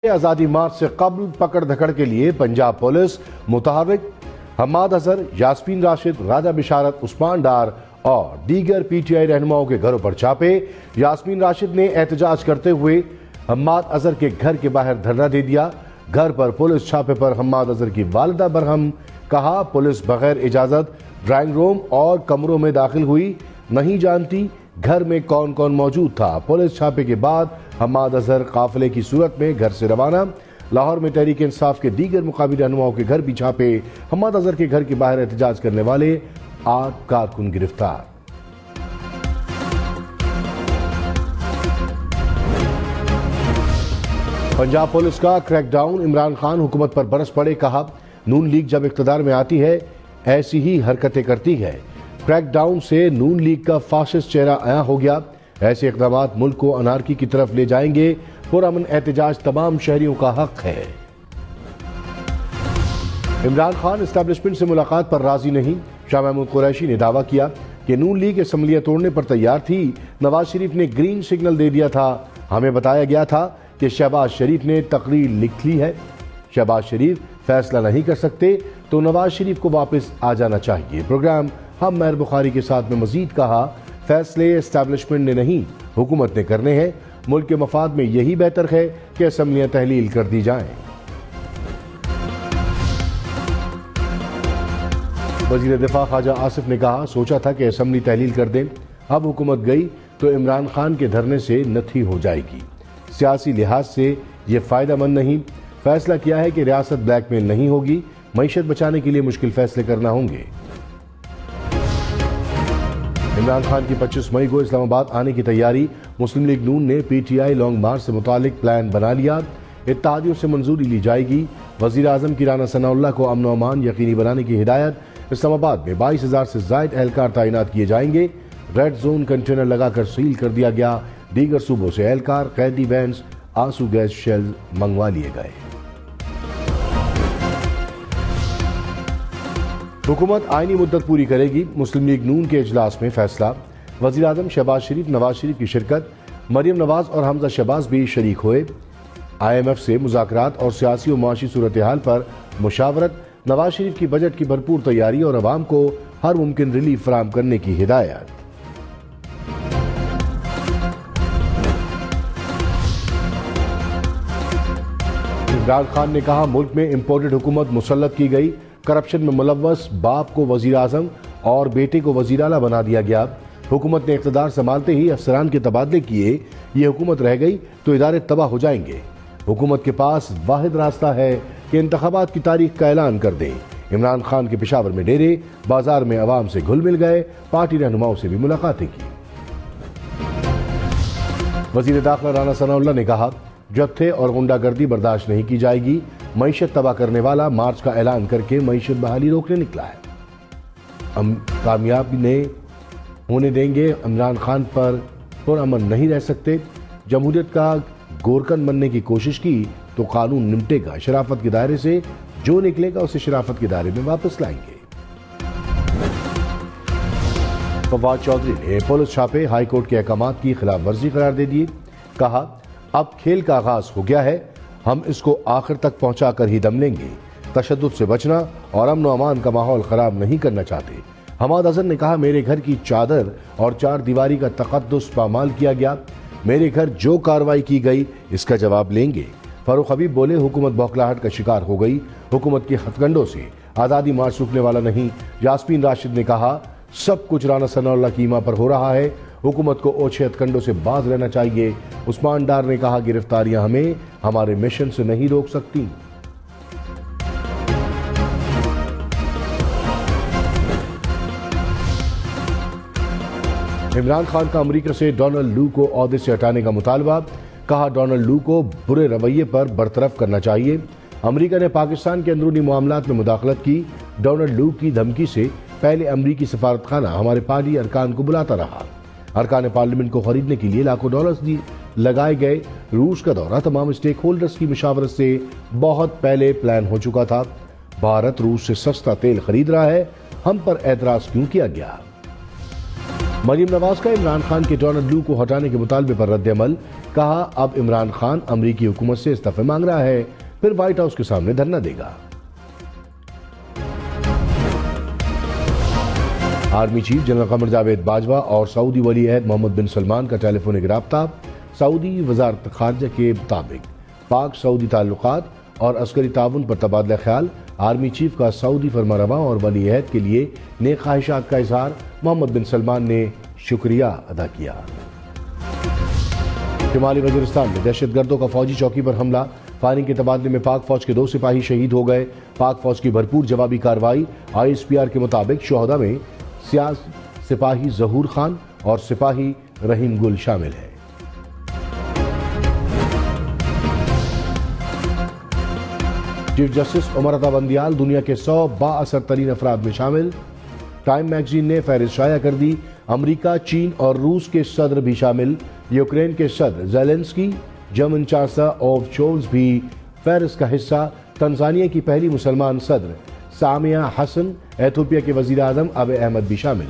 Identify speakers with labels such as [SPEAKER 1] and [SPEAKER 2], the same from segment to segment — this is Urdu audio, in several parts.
[SPEAKER 1] آزادی مارچ سے قبل پکڑ دھکڑ کے لیے پنجاب پولیس متحرک حماد اظہر، یاسمین راشد، راجہ بشارت، عثمان ڈار اور دیگر پی ٹی آئی رہنماؤں کے گھروں پر چھاپے۔ یاسمین راشد نے احتجاج کرتے ہوئے حماد اظہر کے گھر کے باہر دھرنا دے دیا۔ گھر پر پولیس چھاپے پر حماد اظہر کی والدہ برہم، کہا پولیس بغیر اجازت ڈرائنگ روم اور کمروں میں داخل ہوئی، نہیں جانتی گھر میں کون کون موجود تھا۔ پولیس چھاپے کے بعد حماد اظہر قافلے کی صورت میں گھر سے روانہ۔ لاہور میں تحریک انصاف کے دیگر مقامی رہنماؤں کے گھر بھی چھاپے۔ حماد اظہر کے گھر کے باہر احتجاج کرنے والے 8 کارکن گرفتار۔ پنجاب پولیس کا کریک ڈاؤن، عمران خان حکومت پر برس پڑے، کہا نون لیگ جب اقتدار میں آتی ہے ایسی ہی حرکتیں کرتی ہے۔ کریک ڈاؤن سے نون لیگ کا فاشسٹ چہرہ عیاں ہو گیا، ایسے اقدامات ملک کو انارکی کی طرف لے جائیں گے، پرامن احتجاج تمام شہریوں کا حق ہے۔ عمران خان اسٹیبلشمنٹ سے ملاقات پر راضی نہیں، شاہ محمود قریشی نے دعویٰ کیا کہ نون لیگ اسمبلیاں توڑنے پر تیار تھی، نواز شریف نے گرین سگنل دے دیا تھا، ہمیں بتایا گیا تھا کہ شہباز شریف نے تقریر لکھ لی ہے، شہباز شریف فیصلہ نہیں کر سکتے تو نواز شریف کو واپس آ جانا چاہیے۔ پروگرام ہم مہر بخاری کے ساتھ میں مزید کہا فیصلے اسٹیبلشمنٹ نے نہیں حکومت نے کرنے ہیں، ملک کے مفاد میں یہی بہتر ہے کہ اسمبلیاں تحلیل کر دی جائیں۔ وزیر دفاع خواجہ آصف نے کہا سوچا تھا کہ اسمبلی تحلیل کر دیں، اب حکومت گئی تو عمران خان کے دھرنے سے نتھی ہو جائے گی، سیاسی لحاظ سے یہ فائدہ مند نہیں، فیصلہ کیا ہے کہ ریاست بلیک میل نہیں ہوگی، معیشت بچانے کے لیے مشکل فیصلے کرنا ہوں گے۔ عمران خان کی 25 مئی کو اسلام آباد آنے کی تیاری، مسلم لیگ نون نے پی ٹی آئی لانگ مارچ سے متعلق پلان بنا لیا، اتحادیوں سے منظوری لی جائے گی، وزیر اعظم کی رانا ثناء اللہ کو امن و امان یقینی بنانے کی ہدایت، اسلام آباد میں 22,000 سے زائد اہلکار تعینات کیے جائیں گے، ریڈ زون کنٹینر لگا کر سیل کر دیا گیا، دیگر صوبوں سے اہلکار، قیدی وینز، آنسو گیس شیل منگوا لیے گئے۔ حکومت آئینی مدت پوری کرے گی، مسلم لیگ نون کے اجلاس میں فیصلہ، وزیر اعظم شہباز شریف، نواز شریف کی شرکت، مریم نواز اور حمزہ شہباز بھی شریک ہوئے، آئی ایم ایف سے مذاکرات اور سیاسی و معاشی صورتحال پر مشاورت، نواز شریف کی بجٹ کی بھرپور تیاری اور عوام کو ہر ممکن ریلیف فراہم کرنے کی ہدایت۔ عمران خان نے کہا ملک میں امپورٹڈ حکومت مسلط کی گئی، کرپشن میں ملوث باپ کو وزیر اعظم اور بیٹے کو وزیر اعلیٰ بنا دیا گیا، حکومت نے اقتدار سنبھالتے ہی افسران کے تبادلے کیے، یہ حکومت رہ گئی تو ادارے تباہ ہو جائیں گے، حکومت کے پاس واحد راستہ ہے کہ انتخابات کی تاریخ کا اعلان کر دیں۔ عمران خان کے پشاور میں ڈیرے، بازار میں عوام سے گھل مل گئے، پارٹی رہنماؤں سے بھی ملاقاتیں کی۔ وزیر داخلہ رانا ثناء اللہ نے کہا جتھے اور غنڈہ گردی برداشت نہیں کی جائے گی، معیشت تباہ کرنے والا مارچ کا اعلان کر کے معیشت بحالی روکنے نکلا ہے، ہم کامیاب ہونے دیں گے، عمران خان پر پرامن نہیں رہ سکتے، جمہوریت کا گورکن بننے کی کوشش کی تو قانون نمٹے گا، شرافت کے دائرے سے جو نکلے گا اسے شرافت کے دائرے میں واپس لائیں گے۔ فواد چودھری نے پولیس چھاپے ہائی کورٹ کے احکامات کی خلاف ورزی قرار دے دیے، کہا اب کھیل کا آغاز ہو گیا ہے، ہم اس کو آخر تک پہنچا کر ہی دم لیں گے، تشدد سے بچنا اور امن و امان کا ماحول خراب نہیں کرنا چاہتے۔ حماد اظہر نے کہا میرے گھر کی چادر اور 4 دیواری کا تقدس پامال کیا گیا، میرے گھر جو کارروائی کی گئی اس کا جواب لیں گے۔ فاروق حبیب بولے حکومت بوکھلاہٹ کا شکار ہو گئی، حکومت کے ہتھ کنڈوں سے آزادی مارچ رکنے والا نہیں۔ یاسمین راشد نے کہا سب کچھ رانا ثناء اللہ کی ایما پر ہو رہا ہے، حکومت کو اوچھے ہتھ کنڈوں سے باز رہنا چاہیے۔ عثمان ڈار نے کہا گرفتاریاں ہمیں ہمارے مشن سے نہیں روک سکتی۔ عمران خان کا امریکہ سے ڈونلڈ لو کو عہدے سے ہٹانے کا مطالبہ، کہا ڈونلڈ لو کو برے رویے پر برطرف کرنا چاہیے، امریکہ نے پاکستان کے اندرونی معاملات میں مداخلت کی، ڈونلڈ لو کی دھمکی سے پہلے امریکی سفارت خانہ ہمارے پارٹی ارکان کو بلاتا رہا، ارکان پارلیمنٹ کو خریدنے کے لیے لاکھوں ڈالرز لگائے گئے، روس کا دورہ تمام اسٹیک ہولڈرز کی مشاورت سے بہت پہلے پلان ہو چکا تھا، بھارت روس سے سستا تیل خرید رہا ہے، ہم پر اعتراض کیوں کیا گیا؟ مریم نواز کا عمران خان کے ڈونلڈ لو کو ہٹانے کے مطالبے پر رد عمل، کہا اب عمران خان امریکی حکومت سے استعفے مانگ رہا ہے، پھر وائٹ ہاؤس کے سامنے دھرنا دے گا۔ Army chief general Qamar Javed Bajwa اور سعودی ولی عہد محمد بن سلمان کا ٹیلی فونک رابطہ۔ سعودی وزارت خارجہ کے مطابق پاک سعودی تعلقات اور عسکری تعاون پر تبادلہ خیال، آرمی چیف کا سعودی فرمانروا اور ولی عہد کے لیے نیک خواہشات کا اظہار، محمد بن سلمان نے شکریہ ادا کیا۔ شمالی وزیرستان میں دہشت گردوں کا فوجی چوکی پر حملہ، فائرنگ کے تبادلے میں پاک فوج کے 2 سپاہی شہید ہو گئے۔ پاک فوج کی بھرپور جوابی کارروائی، ISPR کے مطابق شہداء میں سپاہی ظہور خان اور سپاہی رحیم گل شامل ہیں۔ چیف جسٹس عمر عطا بندیال دنیا کے 100 با اثر ترین افراد میں شامل۔ ٹائم میگزین نے فہرست شائع کر دی، امریکہ، چین اور روس کے صدر بھی شامل۔ یوکرین کے صدر Zelensky, German chancellor Olaf Scholz بھی فہرست کا حصہ۔ تنزانیہ کی پہلی مسلمان صدر سامیہ حسن، ایتھوپیا کے وزیر اعظم ابے احمد بھی شامل۔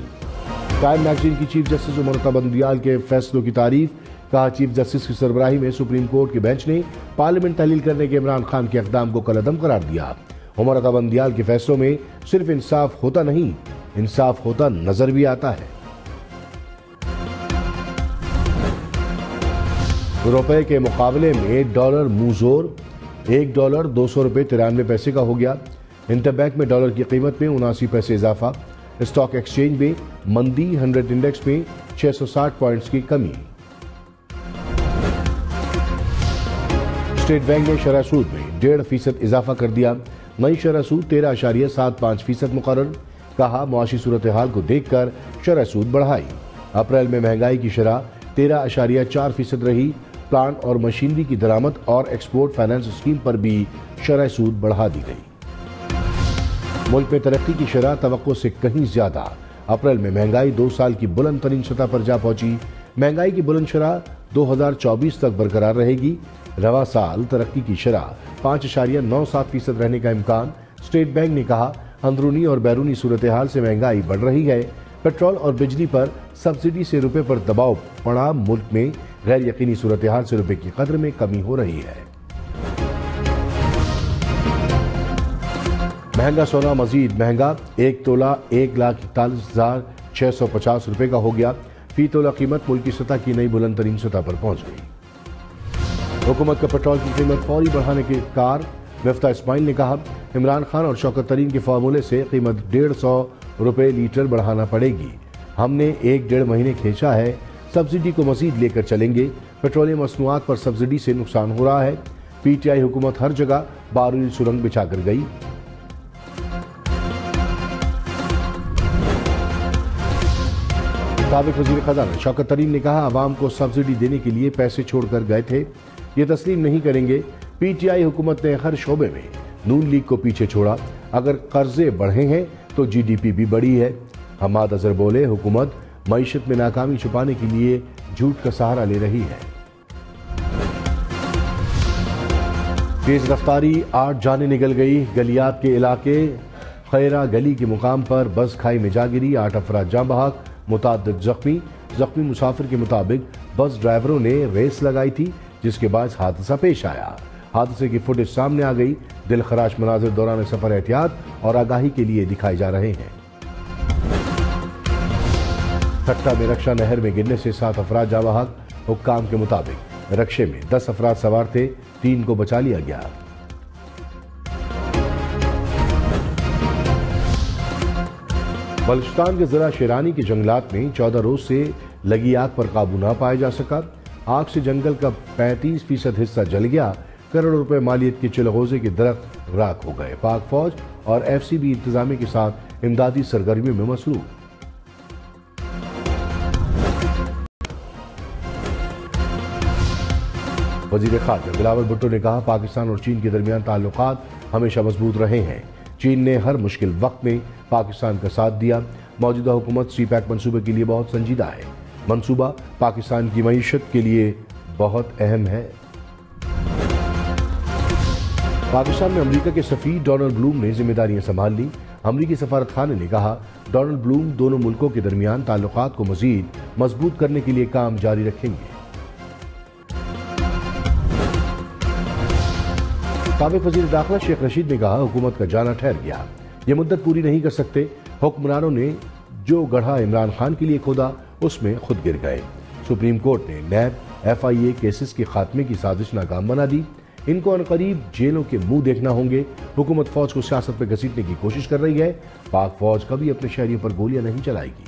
[SPEAKER 1] ٹائم میگزین کی چیف جسٹس عمر عطا بندیال کے فیصلوں کی تعریف، کہا چیف جسٹس کی سربراہی میں سپریم کورٹ کے بینچ نے پارلیمنٹ تحلیل کرنے کے عمران خان کے اقدام کو کالعدم قرار دیا۔ عمر عطا بندیال کے فیصلوں میں صرف انصاف ہوتا نہیں، انصاف ہوتا نظر بھی آتا ہے۔ روپے کے مقابلے میں ڈالر منہ زور، $1 $200.93 کا ہو گیا۔ انٹر بینک میں ڈالر کی قیمت میں 79 پیسے اضافہ۔ اسٹاک ایکسچینج میں مندی، 100 انڈیکس میں 660 پوائنٹس کی کمی۔ اسٹیٹ بینک نے شرح سود میں 1.5% اضافہ کر دیا، نئی شرح سود 13.75% مقرر، کہا معاشی صورتحال کو دیکھ کر شرح سود بڑھائی۔ اپریل میں مہنگائی کی شرح 13.4% رہی، پلانٹ اور مشینری کی درآمد اور ایکسپورٹ فائنانس اسکیم پر بھی شرح سود بڑھا دی گئی۔ ملک میں ترقی کی شرح توقع سے کہیں زیادہ، اپریل میں مہنگائی 2 سال کی بلند ترین سطح پر جا پہنچی۔ مہنگائی کی بلند شرح 2024 تک برقرار رہے گی۔ رواں سال ترقی کی شرح 5.97% رہنے کا امکان۔ اسٹیٹ بینک نے کہا اندرونی اور بیرونی صورتحال سے مہنگائی بڑھ رہی ہے، پیٹرول اور بجلی پر سبسڈی سے روپے پر دباؤ پڑا، ملک میں غیر یقینی صورتحال سے روپے کی قدر میں کمی ہو رہی ہے۔ مہنگا سونا مزید مہنگا، 1 تولہ 1,41,650 روپے کا ہو گیا، فی تولہ قیمت ملک کی سطح کی نئی بلند ترین سطح پر پہنچ گئی۔ حکومت کا پیٹرول کی قیمت فوری بڑھانے کی کار، مفتاح اسماعیل نے کہا عمران خان اور شوکت ترین کے فارمولے سے قیمت 150 روپے لیٹر بڑھانا پڑے گی، ہم نے 1-1.5 مہینے کھینچا ہے، سبسڈی کو مزید لے کر چلیں گے، پیٹرولیم مصنوعات پر سبسڈی سے نقصان ہو رہا ہے، PTI حکومت ہر جگہ بارودی سرنگ بچھا کر گئی۔ سابق وزیر خزانہ شوکت ترین نے کہا عوام کو سبسڈی دینے کے لیے پیسے چھوڑ کر گئے تھے، یہ تسلیم نہیں کریں گے۔ PTI حکومت نے ہر شعبے میں نون لیگ کو پیچھے چھوڑا، اگر قرضے بڑھے ہیں تو GDP بھی بڑھی ہے۔ حماد اظہر بولے حکومت معیشت میں ناکامی چھپانے کے لیے جھوٹ کا سہارا لے رہی ہے۔ تیز رفتاری 8 جانیں نگل گئی، گلیات کے علاقے خیرہ گلی کے مقام پر بس کھائی میں جا گری، 8 افراد جاں بحق، متعدد زخمی مسافر کے مطابق بس ڈرائیوروں نے ریس لگائی تھی جس کے باعث حادثہ پیش آیا۔ حادثے کی فوٹیج سامنے آ گئی، دل خراش مناظر دوران سفر احتیاط اور آگاہی کے لیے دکھائے جا رہے ہیں۔ ٹھٹہ میں رکشہ نہر میں گرنے سے 7 افراد جاں بحق، حکام کے مطابق رکشے میں 10 افراد سوار تھے، 3 کو بچا لیا گیا۔ بلوچستان کے ضلع شیرانی کے جنگلات میں 14 روز سے لگی آگ پر قابو نہ پایا جا سکا، آگ سے جنگل کا 35% حصہ جل گیا، کروڑوں روپے مالیت کے چلغوزے کے درخت راکھ ہو گئے۔ پاک فوج اور FCB انتظامیہ کے ساتھ امدادی سرگرمیوں میں مصروف۔ وزیر خارجہ بلاول بھٹو نے کہا پاکستان اور چین کے درمیان تعلقات ہمیشہ مضبوط رہے ہیں، چین نے ہر مشکل وقت میں پاکستان کا ساتھ دیا، موجودہ حکومت سی پیک منصوبے کے لیے بہت سنجیدہ ہے، منصوبہ پاکستان کی معیشت کے لیے بہت اہم ہے۔ پاکستان میں امریکہ کے سفیر ڈونلڈ بلوم نے ذمہ داریاں سنبھال لی۔ امریکی سفارت خانے نے کہا ڈونلڈ بلوم دونوں ملکوں کے درمیان تعلقات کو مزید مضبوط کرنے کے لیے کام جاری رکھیں گے۔ سابق وزیر داخلہ شیخ رشید نے کہا حکومت کا جانا ٹھہر گیا، یہ مدت پوری نہیں کر سکتے۔ حکمرانوں نے جو گڑھا عمران خان کے لیے کھودا اس میں خود گر گئے۔ سپریم کورٹ نے نیب ایف آئی اے کیسز کے خاتمے کی سازش ناکام بنا دی۔ ان کو عنقریب جیلوں کے منہ دیکھنا ہوں گے۔ حکومت فوج کو سیاست پہ گھسیٹنے کی کوشش کر رہی ہے۔ پاک فوج کبھی اپنے شہریوں پر گولیاں نہیں چلائے گی۔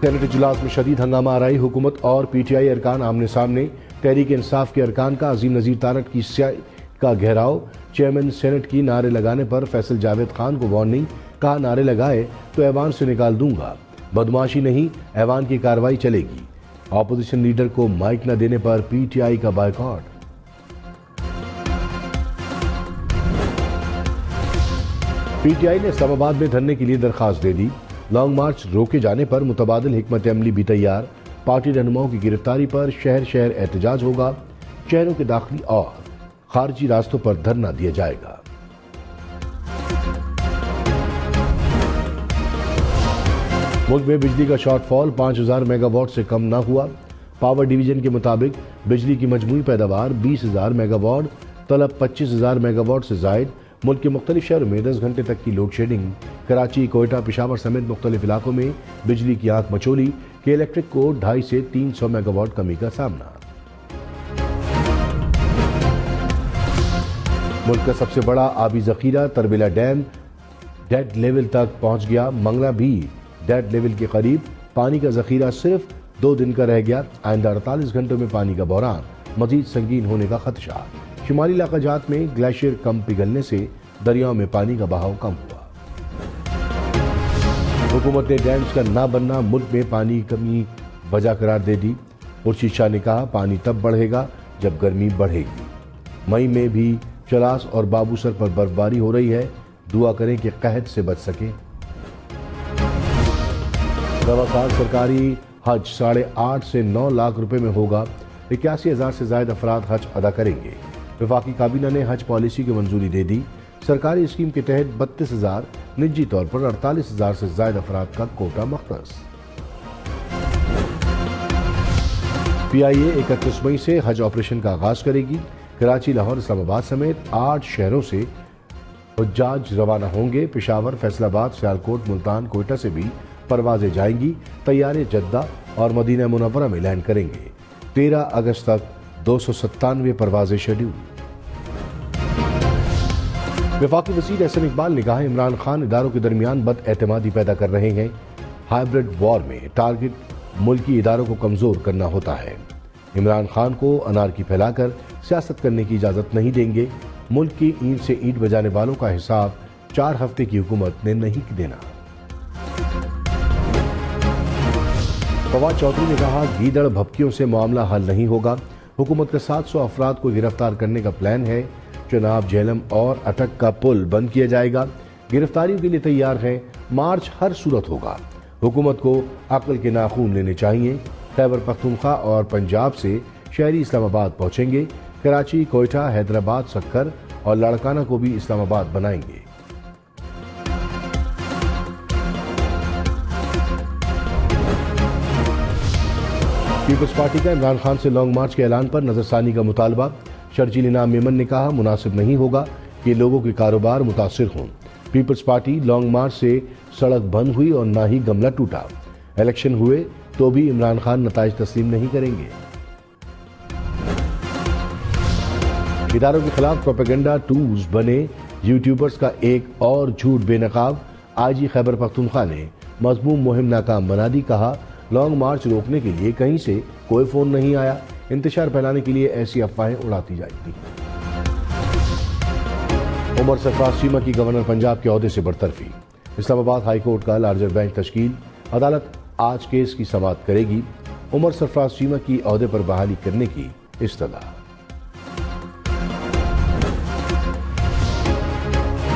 [SPEAKER 1] سینٹ اجلاس میں شدید ہنگامہ آرائی، حکومت اور پی ٹی آئی ارکان آمنے سامنے۔ تحریک انصاف کے ارکان کا عظیم نظیر تارڑ کی سیائی کا گھیراؤ۔ چیئرمین سینٹ کی نعرے لگانے پر فیصل جاوید خان کو وارننگ، کہا نعرے لگائے تو ایوان سے نکال دوں گا، بدمعاشی نہیں ایوان کی کارروائی چلے گی۔ اپوزیشن لیڈر کو مائک نہ دینے پر پی ٹی آئی کا بائیکاٹ۔ پی ٹی آئی نے اسلام آباد میں دھرنے کے لیے درخواست دے دی۔ لانگ مارچ روکے جانے پر متبادل حکمت عملی بھی تیار۔ پارٹی رہنماؤں کی گرفتاری پر شہر شہر احتجاج ہوگا۔ شہروں کے داخلی اور خارجی راستوں پر دھرنا دیا جائے گا۔ ملک میں بجلی کا شارٹ فال 5000 میگا واٹ سے کم نہ ہوا۔ پاور ڈویژن کے مطابق بجلی کی مجموعی پیداوار 20000 میگا واٹ، طلب 25000 میگا واٹ سے زائد۔ ملک کے مختلف شہروں میں 10 گھنٹے تک کی لوڈ شیڈنگ۔ کراچی، کوئٹہ، پشاور سمیت مختلف علاقوں میں بجلی کی آنکھ مچولی کہ الیکٹرک کو 250 سے 300 میگا واٹ کمی کا سامنا۔ ملک کا سب سے بڑا آبی ذخیرہ تربیلا ڈیم ڈیڈ لیول تک پہنچ گیا۔ منگلا بھی ڈیڈ لیول کے قریب۔ پانی کا ذخیرہ صرف 2 دن کا رہ گیا۔ آئندہ 48 گھنٹوں میں پانی کا بحران مزید سنگین ہونے کا خدشہ۔ شمالی علاقہ جات میں گلیشیئر کم پگھلنے سے دریاؤں میں پانی کا بہاؤ کم ہوا۔ حکومت نے ڈیمز کا نہ بننا ملک میں پانی کمی وجہ قرار دے دی۔ خورشید شاہ نے کہا پانی تب بڑھے گا جب گرمی بڑھے گی۔ مئی میں بھی چلاس اور بابوسر پر برفباری ہو رہی ہے، دعا کریں کہ قحط سے بچ سکیں۔ رواں سال سرکاری حج 8.5 سے 9 لاکھ روپے میں ہوگا۔ 81,000 سے زائد افراد حج ادا کریں گے۔ وفاقی کابینہ نے حج پالیسی کی منظوری دے دی۔ سرکاری اسکیم کے تحت 32,000، نجی طور پر 48,000 سے زائد افراد کا کوٹا مختص۔ پی آئی اے 31 مئی سے حج آپریشن کا آغاز کرے گی۔ کراچی، لاہور، اسلام آباد سمیت 8 شہروں سے حجاج روانہ ہوں گے۔ پشاور، فیصل آباد، سیالکوٹ، ملتان، کوئٹہ سے بھی پروازیں جائیں گی۔ طیارے جدہ اور مدینہ منورہ میں لینڈ کریں گے۔ 13 اگست تک 297 پروازیں شیڈول۔ وفاقی وزیر احسن اقبال نے کہا عمران خان اداروں کے درمیان بد اعتمادی پیدا کر رہے ہیں۔ ہائیبرڈ وار میں ٹارگٹ ملکی اداروں کو کمزور کرنا ہوتا ہے۔ عمران خان کو انارکی پھیلا کر سیاست کرنے کی اجازت نہیں دیں گے۔ ملک کی اینٹ سے اینٹ بجانے والوں کا حساب 4 ہفتے کی حکومت نے نہیں دینا۔ فواد چودھری نے کہا گیدڑ بھپکیوں سے معاملہ حل نہیں ہوگا۔ حکومت کا 700 افراد کو گرفتار کرنے کا پلان ہے۔ چناب، جہلم اور اٹک کا پل بند کیا جائے گا۔ گرفتاریوں کے لیے تیار ہیں۔ مارچ ہر صورت ہوگا۔ حکومت کو عقل کے ناخون لینے چاہیے۔ خیبر پختونخوا اور پنجاب سے شہری اسلام آباد پہنچیں گے۔ کراچی، کوئٹہ، حیدرآباد، سکھر اور لاڑکانہ کو بھی اسلام آباد بنائیں گے۔ پیپلز پارٹی کا عمران خان سے لانگ مارچ کے اعلان پر نظر ثانی کا مطالبہ۔ شرجیل انعام میمن نے کہا مناسب نہیں ہوگا کہ لوگوں کے کاروبار متاثر ہوں۔ پیپلز پارٹی لانگ مارچ سے سڑک بند ہوئی اور نہ ہی گملہ ٹوٹا۔ الیکشن ہوئے تو بھی عمران خان نتائج تسلیم نہیں کریں گے۔ اداروں کے خلاف پروپیگنڈا ٹولز بنے یوٹیوبرز کا ایک اور جھوٹ بے نقاب۔ آئی جی خیبر پختونخوا نے مضموم مہم ناکام بنا دی۔ کہا لانگ مارچ روکنے کے لیے کہیں سے کوئی فون نہیں آیا، انتشار پھیلانے کے لیے ایسی افواہیں اڑاتی جاتی ہیں۔ عمر سرفراز چیمہ کی گورنر پنجاب کے عہدے سے برطرفی۔ اسلام آباد ہائی کورٹ کا لارجر بینچ تشکیل۔ عدالت آج کیس کی سماعت کرے گی۔ عمر سرفراز چیمہ کی عہدے پر بحالی کرنے کی استدعا۔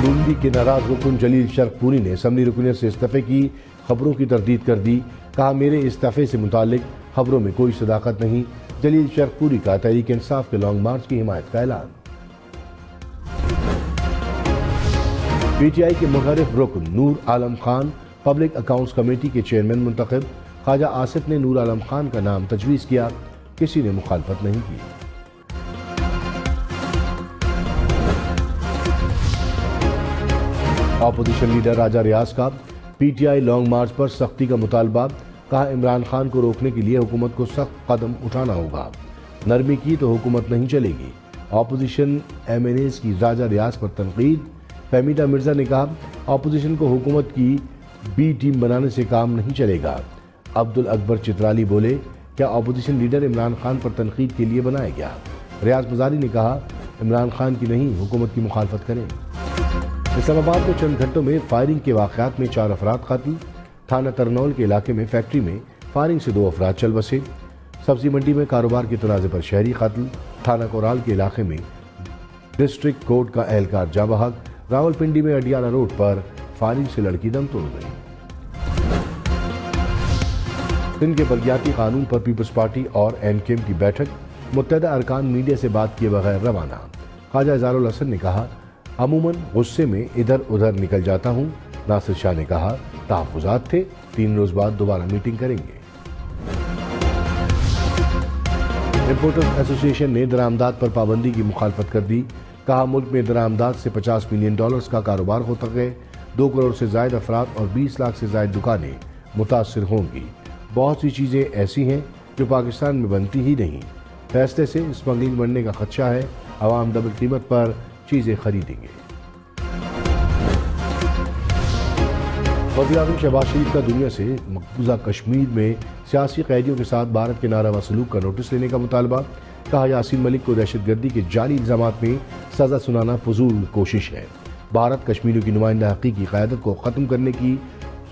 [SPEAKER 1] نون لیگ کے ناراض رکن جلیل شرق پوری نے اسمبلی رکنیت سے استعفے کی خبروں کی تردید کر دی۔ کہا میرے استعفے سے متعلق خبروں میں کوئی صداقت نہیں، جلیل شرقپوری کا تحریک انصاف کے لانگ مارچ کی حمایت کا اعلان۔ پی ٹی آئی کے منحرف رکن نور Alam Khan public accounts committee کے چیئرمین منتخب، خواجہ آصف نے نور عالم خان کا نام تجویز کیا، کسی نے مخالفت نہیں کی۔ اپوزیشن لیڈر راجہ ریاض کا P T I long march پر سختی کا مطالبہ، کہا عمران خان کو روکنے کے لیے حکومت کو سخت قدم اٹھانا ہوگا، نرمی کی تو حکومت نہیں چلے گی۔ اپوزیشن ایم این ایز کی راجہ ریاض پر تنقید، فہمیدہ مرزا نے کہا اپوزیشن کو حکومت کی بی ٹیم بنانے سے کام نہیں چلے گا۔ عبدالاکبر چترالی بولے کیا اپوزیشن لیڈر عمران خان پر تنقید کے لیے بنایا گیا؟ ریاض مزاری نے کہا عمران خان کی نہیں حکومت کی مخالفت کریں۔ اسلام آباد میں چند گھنٹوں میں فائرنگ کے واقعات میں 4 افراد قتل، تھانہ ترنول کے علاقے میں فیکٹری میں فائرنگ سے 2 افراد چل بسے، سبزی منڈی میں کاروبار کے تنازع پر شہری قتل، تھانہ کورال کے علاقے میں ڈسٹرکٹ کورٹ کا اہلکار جاں بحق، راولپنڈی میں اڈیالہ روڈ پر فائرنگ سے لڑکی دم توڑ گئی۔ سندھ کے بلدیاتی قانون پر پیپلز پارٹی اور این کے ایم کی بیٹھک، متحدہ ارکان میڈیا سے بات کیے بغیر روانہ۔ خواجہ اظہار الحسن نے کہا عموماً غصے میں ادھر ادھر نکل جاتا ہوں۔ ناصر شاہ نے کہا تحفظات تھے، 3 روز بعد دوبارہ میٹنگ کریں گے۔ امپورٹرز ایسوسی ایشن نے درآمدات پر پابندی کی مخالفت کر دی، کہا ملک میں درآمدات سے $50 ملین کا کاروبار ہوتا ہے، 2 کروڑ سے زائد افراد اور 20 لاکھ سے زائد دکانیں متاثر ہوں گی۔ بہت سی چیزیں ایسی ہیں جو پاکستان میں بنتی ہی نہیں، فیصلے سے اسمگلنگ بڑھنے کا خدشہ ہے، عوام ڈبل قیمت پر چیزیں خریدیں گے۔ وزیر اعظم شہباز شریف کا دنیا سے مقبوضہ کشمیر میں سیاسی قیدیوں کے ساتھ بھارت کے ناروا سلوک کا نوٹس لینے کا مطالبہ، کہا یاسین ملک کو دہشت گردی کے جعلی الزامات میں سزا سنانا فضول کوشش ہے۔ بھارت کشمیریوں کی نمائندہ حقیقی قیادت کو ختم کرنے کی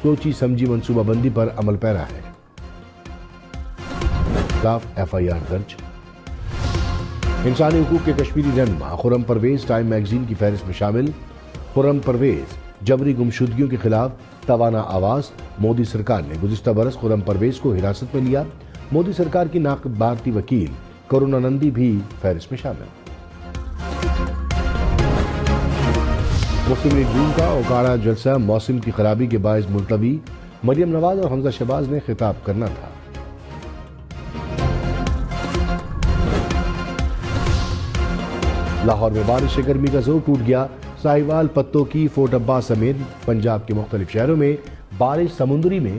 [SPEAKER 1] سوچی سمجھی منصوبہ بندی پر عمل پیرا ہے۔ خلاف ایف آئی آر درج۔ انسانی حقوق کے کشمیری رہنما خرم پرویز ٹائم میگزین کی فہرست میں شامل۔ خرم پرویز جبری گمشدگیوں کے خلاف توانا آواز، مودی سرکار نے گزشتہ برس خرم پرویز کو حراست میں لیا۔ مودی سرکار کی ناقد بھارتی وکیل کرونا نندی بھی فہرست میں شامل۔ مسلم لیگ نون کا اوکاڑا جلسہ موسم کی خرابی کے باعث ملتوی، مریم نواز اور حمزہ شہباز نے خطاب کرنا تھا۔ لاہور میں بارش سے گرمی کا زور ٹوٹ گیا، ساہیوال، پتوں کی، فورٹ عباس سمیت پنجاب کے مختلف شہروں میں بارش، سمندری میں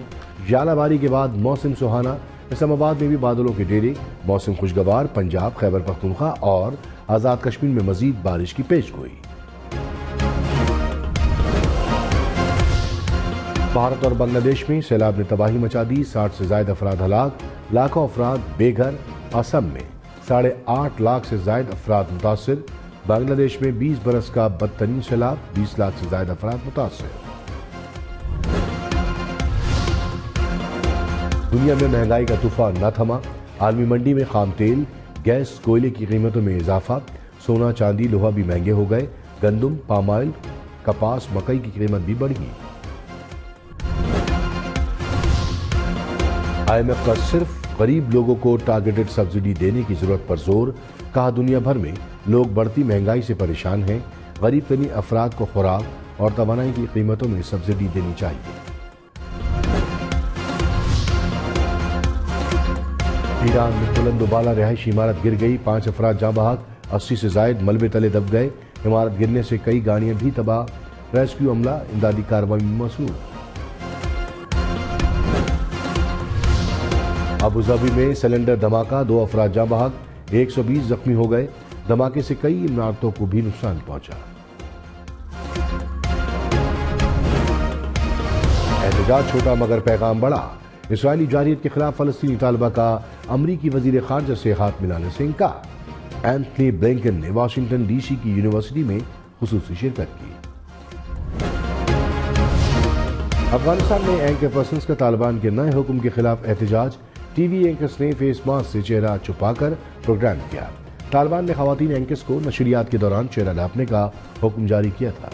[SPEAKER 1] ژالہ باری کے بعد موسم سہانا۔ اسلام آباد میں بھی بادلوں کے ڈیرے، موسم خوشگوار، پنجاب، خیبر پختونخوا اور آزاد کشمیر میں مزید بارش کی پیش گوئی۔ بھارت اور بنگلہ دیش میں سیلاب نے تباہی مچا دی، 60 سے زائد افراد ہلاک، لاکھوں افراد بے گھر۔ آسام میں 8.5 لاکھ سے زائد افراد متاثر، بنگلہ دیش میں 20 برس کا بدترین سیلاب، 20 لاکھ سے زائد افراد متاثر۔ دنیا میں مہنگائی کا طوفان نہ تھما، عالمی منڈی میں خام تیل، گیس، کوئلے کی قیمتوں میں اضافہ، سونا، چاندی، لوہا بھی مہنگے ہو گئے، گندم، پام آئل، کپاس، مکئی کی قیمت بھی بڑھ گئی۔ آئی ایم ایف کا صرف غریب لوگوں کو ٹارگیٹڈ سبسڈی دینے کی ضرورت پر زور، کہا دنیا بھر میں لوگ بڑھتی مہنگائی سے پریشان ہیں، غریب ترین افراد کو خوراک اور توانائی کی قیمتوں میں سبسڈی دینی چاہیے۔ ایران میں بلند و بالا رہائشی عمارت گر گئی، 5 افراد جاں بحق، 80 سے زائد ملبے تلے دب گئے، عمارت گرنے سے کئی گاڑیاں بھی تباہ، ریسکیو عملہ امدادی کارروائی میں مصروف۔ ابوظہبی میں سلنڈر دھماکہ، 2 افراد جاں بحق، 120 زخمی ہو گئے، دھماکے سے کئی عمارتوں کو بھی نقصان پہنچا۔ احتجاج چھوٹا مگر پیغام بڑا، اسرائیلی جارحیت کے خلاف فلسطینی طالبہ کا امریکی وزیر خارجہ سے ہاتھ ملانے سے انکار۔ اینتھنی بلنکن نے واشنگٹن ڈی سی کی یونیورسٹی میں خصوصی شرکت کی۔ افغانستان میں اینکر پرسنز کا طالبان کے نئے حکم کے خلاف احتجاج، ٹی وی اینکرز نے فیس ماسک سے چہرہ چھپا کر پروگرام کیا۔ طالبان نے خواتین اینکرز کو نشریات کے دوران چہرہ ڈھانپنے کا حکم جاری کیا تھا۔